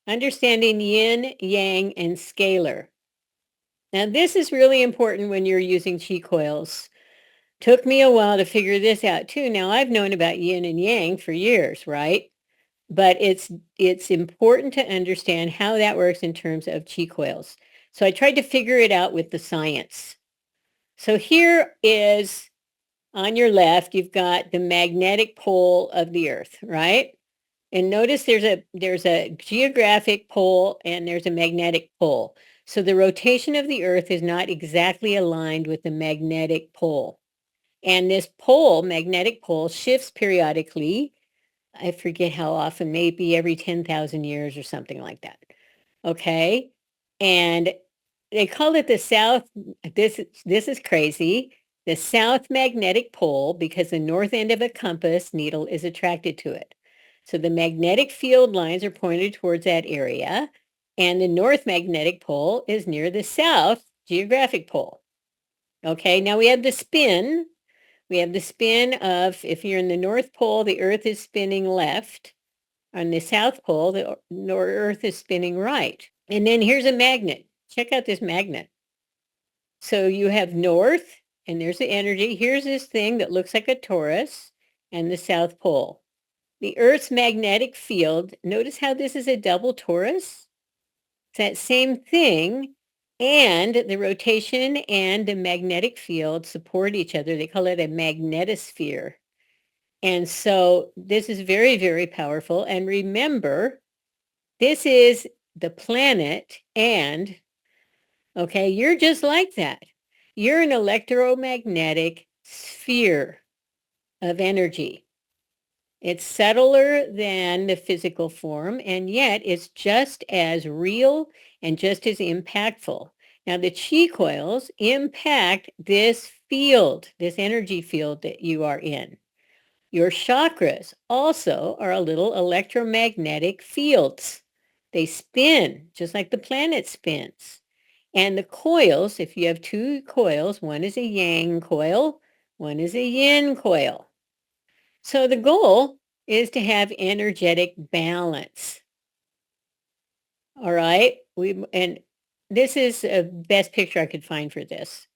understanding yin, yang, and scalar. Now, this is really important when you're using Qi coils. Took me a while to figure this out too. Now, I've known about yin and yang for years, right? But it's important to understand how that works in terms of Qi coils. So I tried to figure it out with the science. So here is on your left, you've got the magnetic pole of the Earth, right? And notice there's a geographic pole and there's a magnetic pole. So the rotation of the Earth is not exactly aligned with the magnetic pole. And this pole, magnetic pole, shifts periodically. I forget how often, maybe every 10,000 years or something like that. Okay. And they call it the south. This is crazy. The south magnetic pole, because the north end of a compass needle is attracted to it. So the magnetic field lines are pointed towards that area, and the north magnetic pole is near the south geographic pole. Okay, now we have the spin. We have the spin of, if you're in the North Pole, the Earth is spinning left. On the South Pole, the Earth is spinning right. And then here's a magnet. Check out this magnet. So you have north, and there's the energy. Here's this thing that looks like a torus, and the South Pole. The Earth's magnetic field, notice how this is a double torus? It's that same thing. And the rotation and the magnetic field support each other. They call it a magnetosphere. And so this is very, very powerful. And remember, this is the planet, and okay, you're just like that. You're an electromagnetic sphere of energy. It's subtler than the physical form, and yet it's just as real and just as impactful. Now, the Qi coils impact this field, this energy field that you are in. Your chakras also are a little electromagnetic fields. They spin just like the planet spins. And the coils, if you have two coils, one is a yang coil, one is a yin coil. So the goal is to have energetic balance. All right. And this is the best picture I could find for this.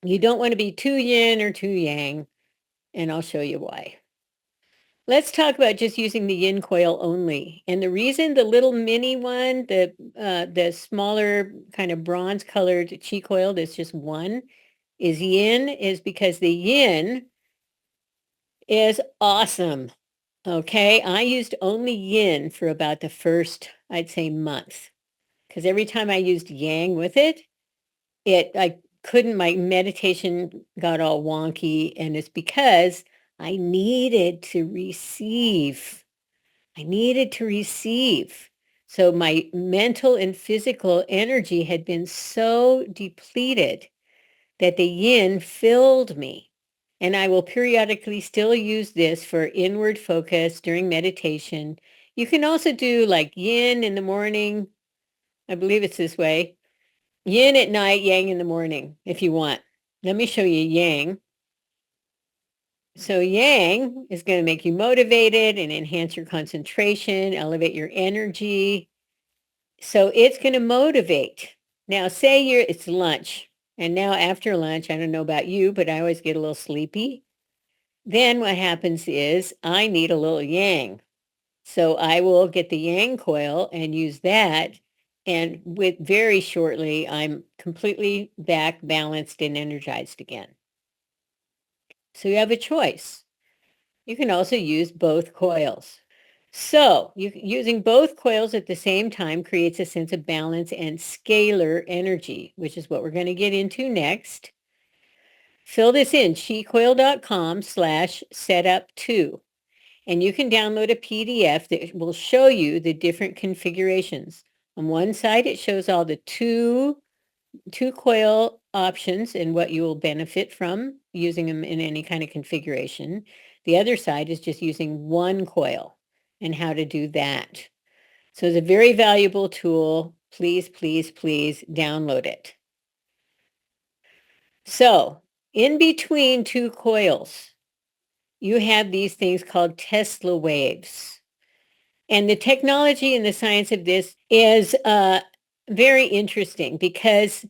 You don't want to be too yin or too yang, and I'll show you why. Let's talk about just using the yin coil only. And the reason the little mini one, the smaller kind of bronze colored Qi coil that's just one is yin, is because the yin is awesome. Okay, I used only yin for about the first, I'd say, month, because every time I used yang with it, I couldn't, my meditation got all wonky, and it's because I needed to receive. I needed to receive. So my mental and physical energy had been so depleted that the yin filled me. And I will periodically still use this for inward focus during meditation. You can also do like yin in the morning. I believe it's this way. Yin at night, yang in the morning, if you want. Let me show you yang. So yang is going to make you motivated and enhance your concentration, elevate your energy. So it's going to motivate. Now, say it's lunch, and now after lunch, I don't know about you, but I always get a little sleepy. Then what happens is I need a little yang. So I will get the yang coil and use that. And with very shortly, I'm completely back balanced and energized again. So you have a choice. You can also use both coils. So using both coils at the same time creates a sense of balance and scalar energy, which is what we're going to get into next. Fill this in, qicoil.com/setup2. And you can download a PDF that will show you the different configurations. On one side, it shows all the two coil options and what you will benefit from using them in any kind of configuration. The other side is just using one coil and how to do that. So it's a very valuable tool. Please, please, please download it. So in between two coils, you have these things called Tesla waves. And the technology and the science of this is very interesting because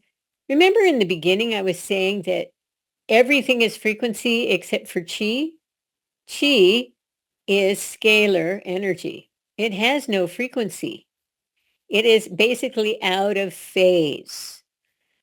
remember in the beginning, I was saying that everything is frequency except for chi. Chi is scalar energy. It has no frequency. It is basically out of phase.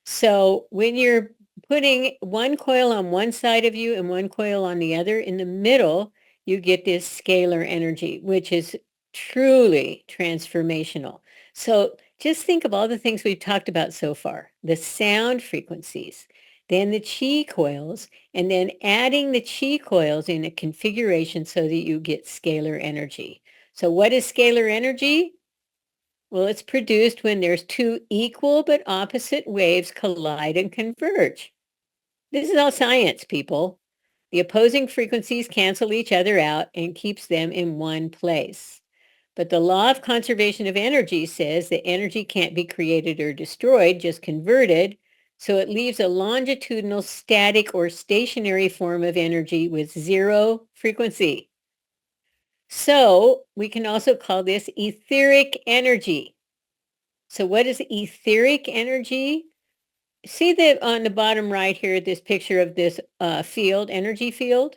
So when you're putting one coil on one side of you and one coil on the other, in the middle, you get this scalar energy, which is truly transformational. So just think of all the things we've talked about so far, the sound frequencies, then the Qi coils, and then adding the Qi coils in a configuration so that you get scalar energy. So what is scalar energy? Well, it's produced when there's two equal but opposite waves collide and converge. This is all science, people. The opposing frequencies cancel each other out and keeps them in one place. But the law of conservation of energy says that energy can't be created or destroyed, just converted. So it leaves a longitudinal, static, or stationary form of energy with zero frequency. So we can also call this etheric energy. So what is etheric energy? See that on the bottom right here, this picture of this field, energy field?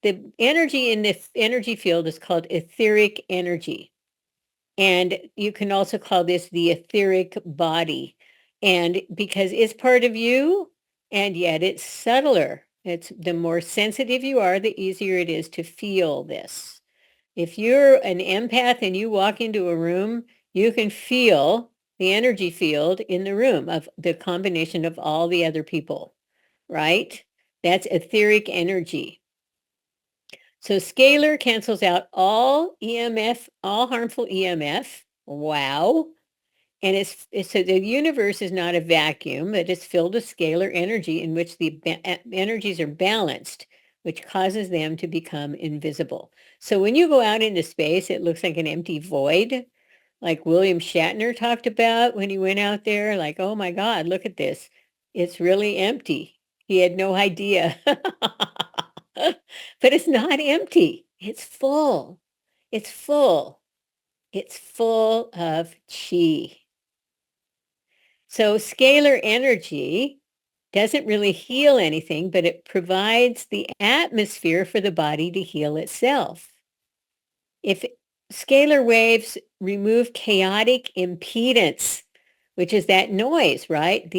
The energy in this energy field is called etheric energy. And you can also call this the etheric body. And because it's part of you, and yet it's subtler. It's the more sensitive you are, the easier it is to feel this. If you're an empath and you walk into a room, you can feel the energy field in the room of the combination of all the other people, right? That's etheric energy. So scalar cancels out all EMF, all harmful EMF. Wow. And it's so the universe is not a vacuum, but it's filled with scalar energy in which the energies are balanced, which causes them to become invisible. So when you go out into space, it looks like an empty void, like William Shatner talked about when he went out there, like, oh my God, look at this. It's really empty. He had no idea. But it's not empty. It's full. It's full. It's full of chi. So scalar energy doesn't really heal anything, but it provides the atmosphere for the body to heal itself. If scalar waves remove chaotic impedance, which is that noise, right?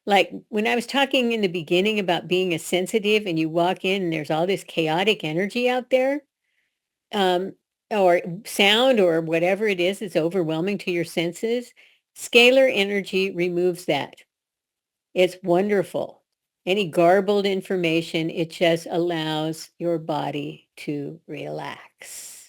Like when I was talking in the beginning about being a sensitive and you walk in and there's all this chaotic energy out there, um, or sound or whatever it is overwhelming to your senses, scalar energy removes that. It's wonderful. Any garbled information, it just allows your body to relax.